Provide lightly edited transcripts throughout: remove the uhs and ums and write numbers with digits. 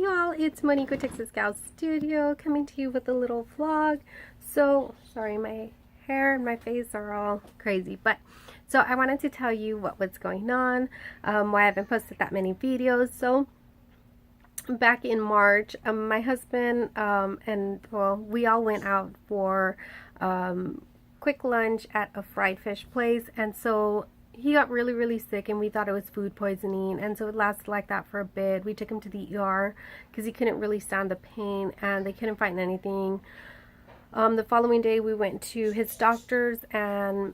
y'all, it's Monico Texas Gal Studio coming to you with a little vlog. So sorry, my hair and my face are all crazy, but so I wanted to tell you what's going on, why I haven't posted that many videos. So back in March, my husband and well, we all went out for quick lunch at a fried fish place, and so he got really sick, and we thought it was food poisoning, and so it lasted like that for a bit. We took him to the ER because he couldn't really stand the pain, and they couldn't find anything. The following day we went to his doctor's, and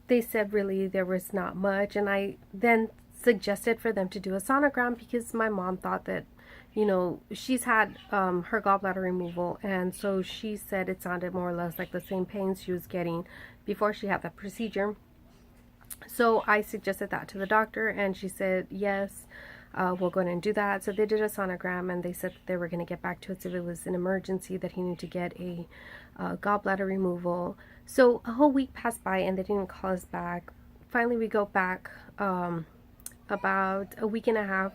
they said really there was not much, and I then suggested for them to do a sonogram because my mom thought that, you know, she's had her gallbladder removal, and so she said it sounded more or less like the same pains she was getting before she had that procedure. So I suggested that to the doctor, and she said yes, we'll go ahead and do that. So they did a sonogram, and they said that they were going to get back to us if it was an emergency, that he needed to get a gallbladder removal. So a whole week passed by and they didn't call us back. Finally we go back about a week and a half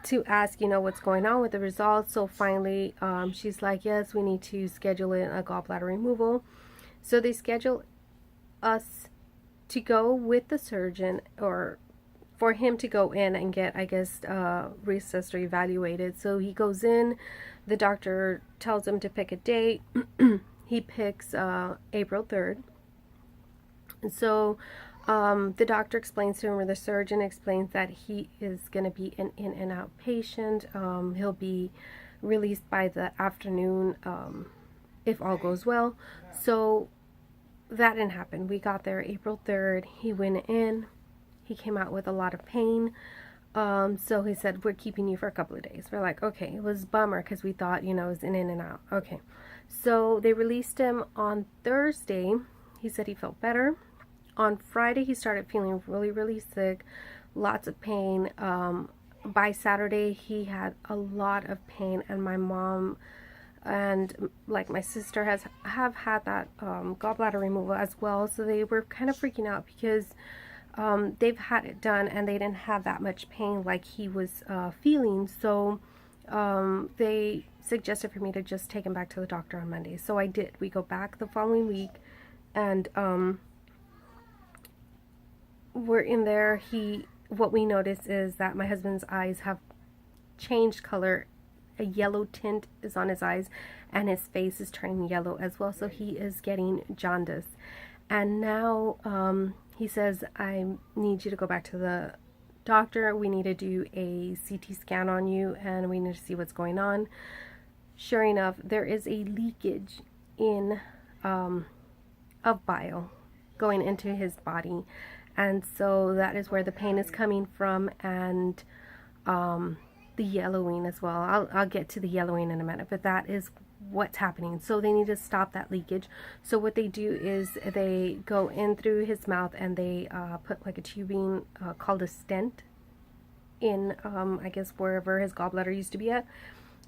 to ask, you know, what's going on with the results. So finally she's like, yes, we need to schedule in a gallbladder removal. So they schedule us to go with the surgeon, or for him to go in and get, I guess, reassessed or evaluated. So he goes in, the doctor tells him to pick a date. He picks April 3rd. And so the doctor explains to him, or the surgeon explains, that he is going to be an in and out patient. He'll be released by the afternoon if all goes well. So that didn't happen. We got there April 3rd. He went in. He came out with a lot of pain. So he said, we're keeping you for a couple of days. We're like, okay. It was a bummer because we thought, you know, it was in and out. Okay. So they released him on Thursday. He said he felt better. On Friday, he started feeling really sick. Lots of pain. By Saturday, he had a lot of pain, and my mom and like my sister have had that gallbladder removal as well, so they were kind of freaking out because they've had it done and they didn't have that much pain like he was feeling. So they suggested for me to just take him back to the doctor on Monday. So I did. We go back the following week, and we're in there. What we notice is that my husband's eyes have changed color. A yellow tint is on his eyes, and his face is turning yellow as well. So he is getting jaundice. And now he says, I need you to go back to the doctor. We need to do a CT scan on you, and we need to see what's going on. Sure enough, there is a leakage in of bile going into his body, and so that is where the pain is coming from, and the yellowing as well. I'll get to the yellowing in a minute, but that is what's happening. So they need to stop that leakage. So what they do is they go in through his mouth, and they put like a tubing called a stent in, I guess, wherever his gallbladder used to be at.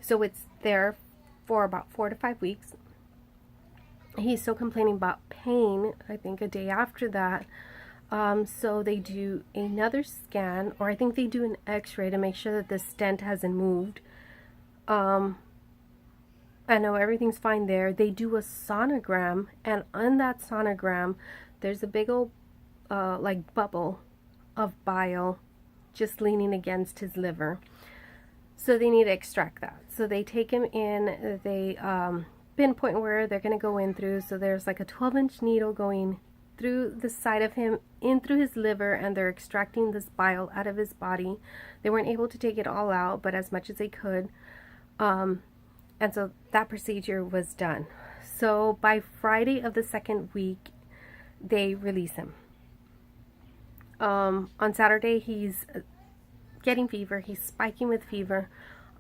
So it's there for about 4 to 5 weeks. He's still complaining about pain, I think, a day after that. So they do another scan, or I think they do an x-ray to make sure that the stent hasn't moved. I know everything's fine there. They do a sonogram, and on that sonogram there's a big old like bubble of bile just leaning against his liver. So they need to extract that. So they take him in, they pinpoint where they're going to go in through. So there's like a 12-inch needle going through the side of him, in through his liver, and they're extracting this bile out of his body. They weren't able to take it all out, but as much as they could. And so that procedure was done. So by Friday of the second week, they release him. On Saturday, he's getting fever. He's spiking with fever.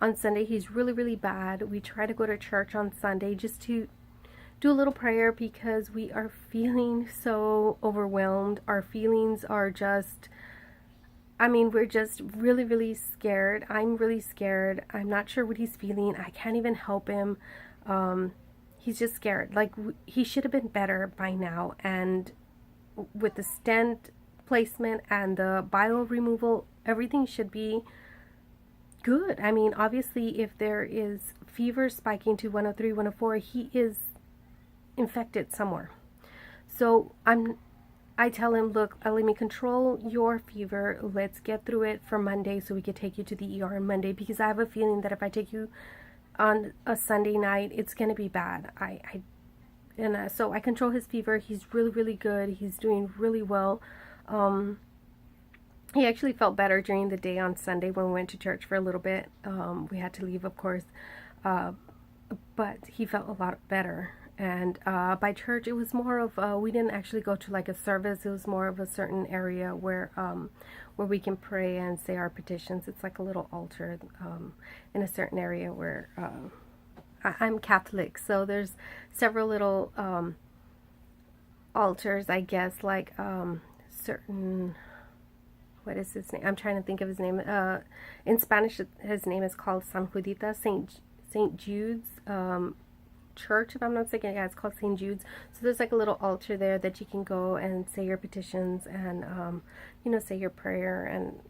On Sunday, he's really bad. We try to go to church on Sunday just to do a little prayer because we are feeling so overwhelmed. Our feelings are just, I mean, we're just really scared. I'm really scared. I'm not sure what he's feeling. I can't even help him. He's just scared. Like, he should have been better by now. And with the stent placement and the bile removal, everything should be good. I mean, obviously, if there is fever spiking to 103, 104, he is infected somewhere. So I tell him, look, let me control your fever. Let's get through it for Monday so we could take you to the ER on Monday, because I have a feeling that if I take you on a Sunday night, it's going to be bad. So I control his fever. He's really, really good. He's doing really well. He actually felt better during the day on Sunday when we went to church for a little bit. We had to leave, of course, but he felt a lot better. And by church, it was more of we didn't actually go to like a service. It was more of a certain area where we can pray and say our petitions. It's like a little altar in a certain area where I'm Catholic, so there's several little altars, I guess, like certain. What is his name? I'm trying to think of his name. In Spanish, his name is called San Judita, Saint Jude's church, if I'm not mistaken. Yeah, it's called St. Jude's. So there's like a little altar there that you can go and say your petitions and say your prayer, and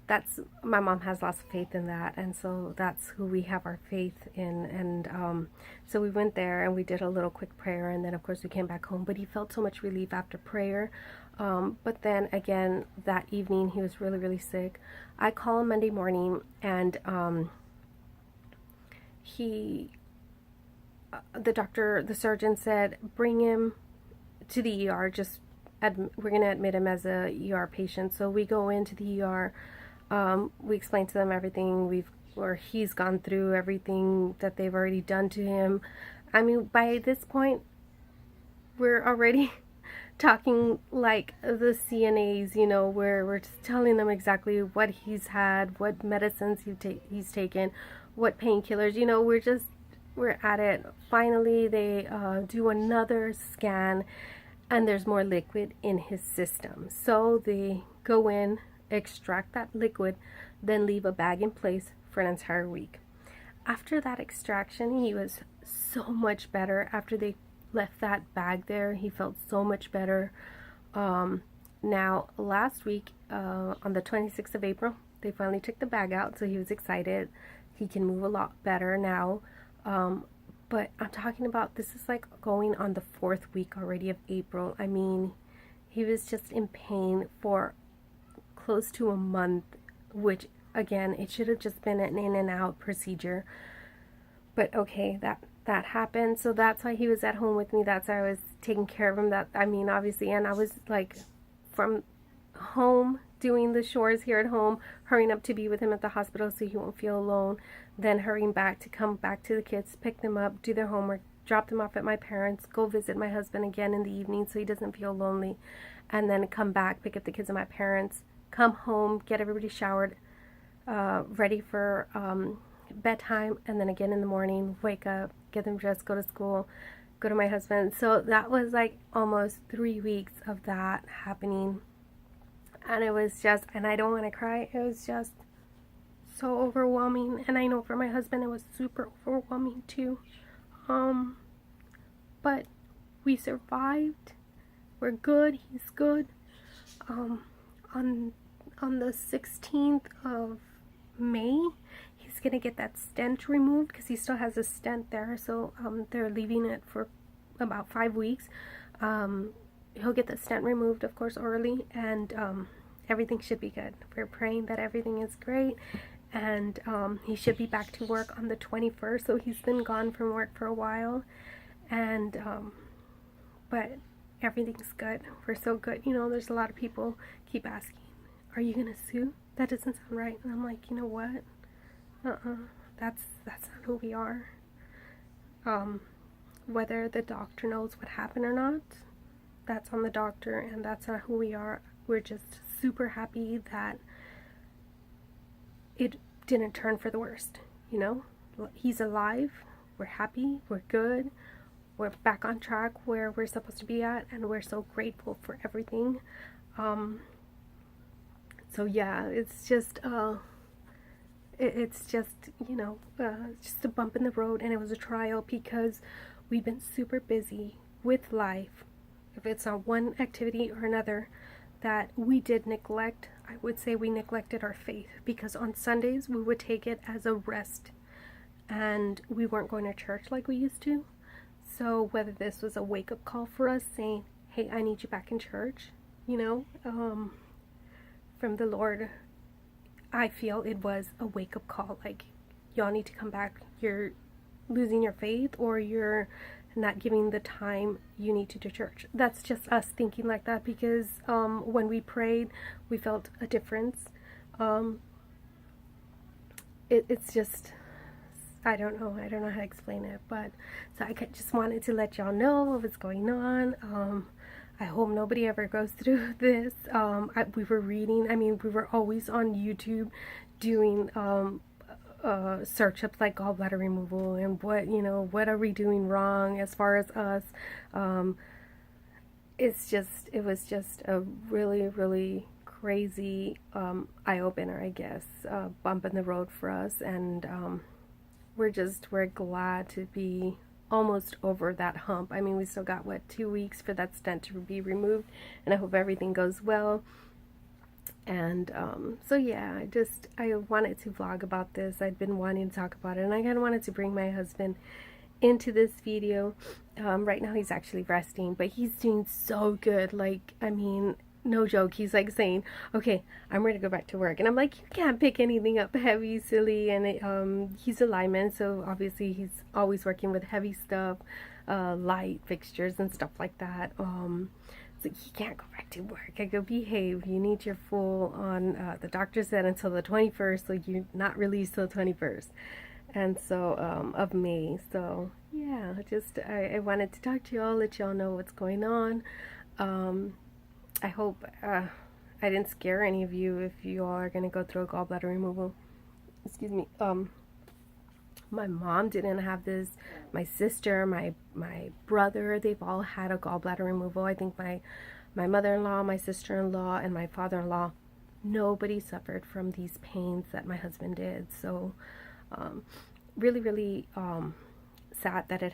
that's, my mom has lots of faith in that, and so that's who we have our faith in. And so we went there and we did a little quick prayer, and then of course we came back home. But he felt so much relief after prayer. But then again that evening he was really, really sick. I call him Monday morning, and the surgeon said, bring him to the ER. We're going to admit him as a ER patient. So we go into the ER. We explain to them everything he's gone through, everything that they've already done to him. I mean, by this point, we're already talking like the CNAs, where we're just telling them exactly what he's had, what medicines he's taken, what painkillers, we're at it. Finally, they do another scan, and there's more liquid in his system. So they go in, extract that liquid, then leave a bag in place for an entire week. After that extraction, he was so much better. After they left that bag there, he felt so much better. Now, last week, on the 26th of April, they finally took the bag out, so he was excited. He can move a lot better now. But I'm talking about, this is like going on the 4th week already of April. I mean, he was just in pain for close to a month, which again, it should have just been an in and out procedure. But okay, that happened. So that's why he was at home with me. That's why I was taking care of him. Obviously, and I was like from home doing the chores here at home, hurrying up to be with him at the hospital so he won't feel alone, then hurrying back to come back to the kids, pick them up, do their homework, drop them off at my parents', go visit my husband again in the evening so he doesn't feel lonely, and then come back, pick up the kids at my parents', come home, get everybody showered, ready for bedtime, and then again in the morning, wake up, get them dressed, go to school, go to my husband. So that was like almost 3 weeks of that happening. And it was just, and I don't want to cry, it was just so overwhelming. And I know for my husband it was super overwhelming too. But we survived. We're good. He's good. On the 16th of May, he's gonna get that stent removed because he still has a stent there. So they're leaving it for about 5 weeks. He'll get the stent removed, of course, early, and everything should be good. We're praying that everything is great, and he should be back to work on the 21st. So he's been gone from work for a while, and but everything's good. We're so good. There's a lot of people keep asking, are you gonna sue? That doesn't sound right. And I'm like, you know what? That's not who we are. Whether the doctor knows what happened or not, that's on the doctor, and that's not who we are. We're just super happy that it didn't turn for the worst. He's alive. We're happy. We're good. We're back on track where we're supposed to be at, and we're so grateful for everything. So yeah, it's just it's just just a bump in the road, and it was a trial because we've been super busy with life. If it's on one activity or another that we did neglect, I would say we neglected our faith, because on Sundays we would take it as a rest and we weren't going to church like we used to. So whether this was a wake-up call for us saying, hey, I need you back in church, you know, from the Lord, I feel it was a wake-up call, like, y'all need to come back. You're losing your faith, or you're not giving the time you need to church. That's just us thinking like that, because when we prayed, we felt a difference. It's just, I don't know how to explain it, but so I just wanted to let y'all know what was going on. I hope nobody ever goes through this. We were reading, I mean, we were always on YouTube doing search ups like gallbladder removal and what, you know, what are we doing wrong as far as us. It was just a really, really crazy eye-opener, I guess, bump in the road for us. And we're glad to be almost over that hump. I mean, we still got, what, 2 weeks for that stent to be removed, and I hope everything goes well. And so yeah, I wanted to vlog about this. I'd been wanting to talk about it, and I kind of wanted to bring my husband into this video. Right now he's actually resting, but he's doing so good. Like, I mean, no joke, he's like saying, okay, I'm ready to go back to work. And I'm like, you can't pick anything up heavy, silly. And he's a lineman, so obviously he's always working with heavy stuff, light fixtures and stuff like that. So he can't go back to work. I go, behave, you need your full on, the doctor said until the 21st, so you're not released till the 21st. And so, of May. So yeah, I wanted to talk to y'all, let y'all know what's going on. I hope I didn't scare any of you if you all are going to go through a gallbladder removal. Excuse me. My mom didn't have this. My sister, my brother, they've all had a gallbladder removal. I think my mother-in-law, my sister-in-law, and my father-in-law, nobody suffered from these pains that my husband did. So really, really sad that it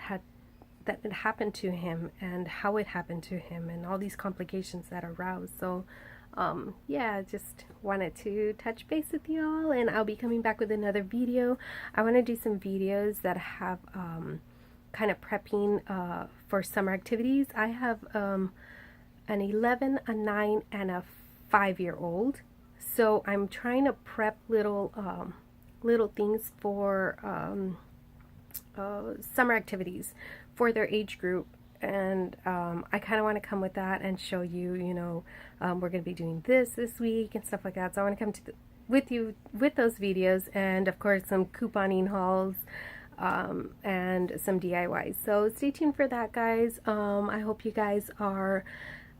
happened to him, and how it happened to him, and all these complications that arose. So yeah, just wanted to touch base with y'all, and I'll be coming back with another video. I want to do some videos that have kind of prepping for summer activities. I have an 11, a 9, and a 5-year-old, so I'm trying to prep little things for summer activities for their age group. And I kind of want to come with that and show you, you know, we're going to be doing this week and stuff like that. So I want to come with you with those videos, and of course some couponing hauls and some DIYs. So stay tuned for that, guys. I hope you guys are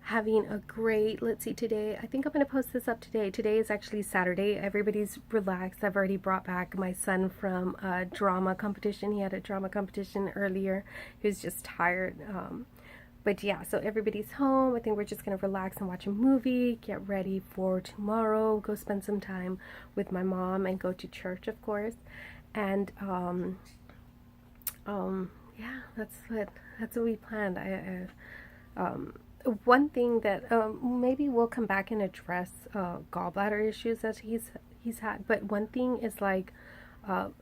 having a great, let's see, today, I think I'm going to post this up today. Today is actually Saturday. Everybody's relaxed. I've already brought back my son from a drama competition. He had a drama competition earlier. He was just tired. But yeah, so everybody's home. I think we're just going to relax and watch a movie, get ready for tomorrow, go spend some time with my mom, and go to church, of course. And yeah, that's what we planned. One thing that maybe we'll come back and address gallbladder issues that he's had, but one thing is like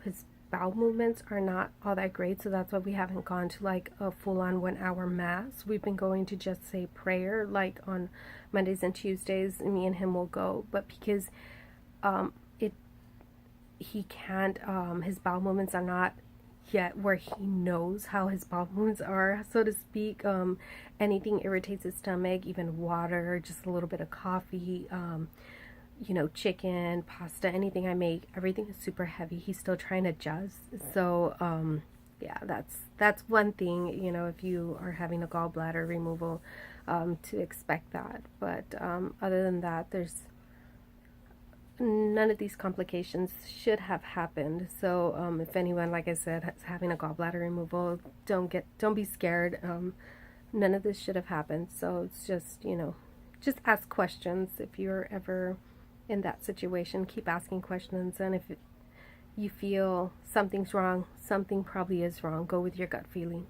his bowel movements are not all that great, so that's why we haven't gone to like a full-on 1-hour mass. We've been going to just say prayer, like on Mondays and Tuesdays, and me and him will go, but because he can't, his bowel movements are not yet where he knows how his bowel movements are, so to speak. Anything irritates his stomach, even water, just a little bit of coffee, you know, chicken, pasta, anything I make, everything is super heavy. He's still trying to adjust. So yeah, that's one thing, you know, if you are having a gallbladder removal, to expect that. But other than that, there's none of these complications should have happened. So if anyone, like I said, is having a gallbladder removal, don't be scared. None of this should have happened. So it's just, you know, just ask questions if you're ever in that situation. Keep asking questions, and if you feel something's wrong, something probably is wrong. Go with your gut feeling.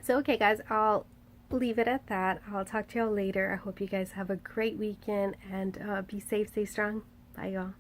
So okay, guys, I'll leave it at that. I'll talk to y'all later. I hope you guys have a great weekend and be safe, stay strong. Bye, y'all.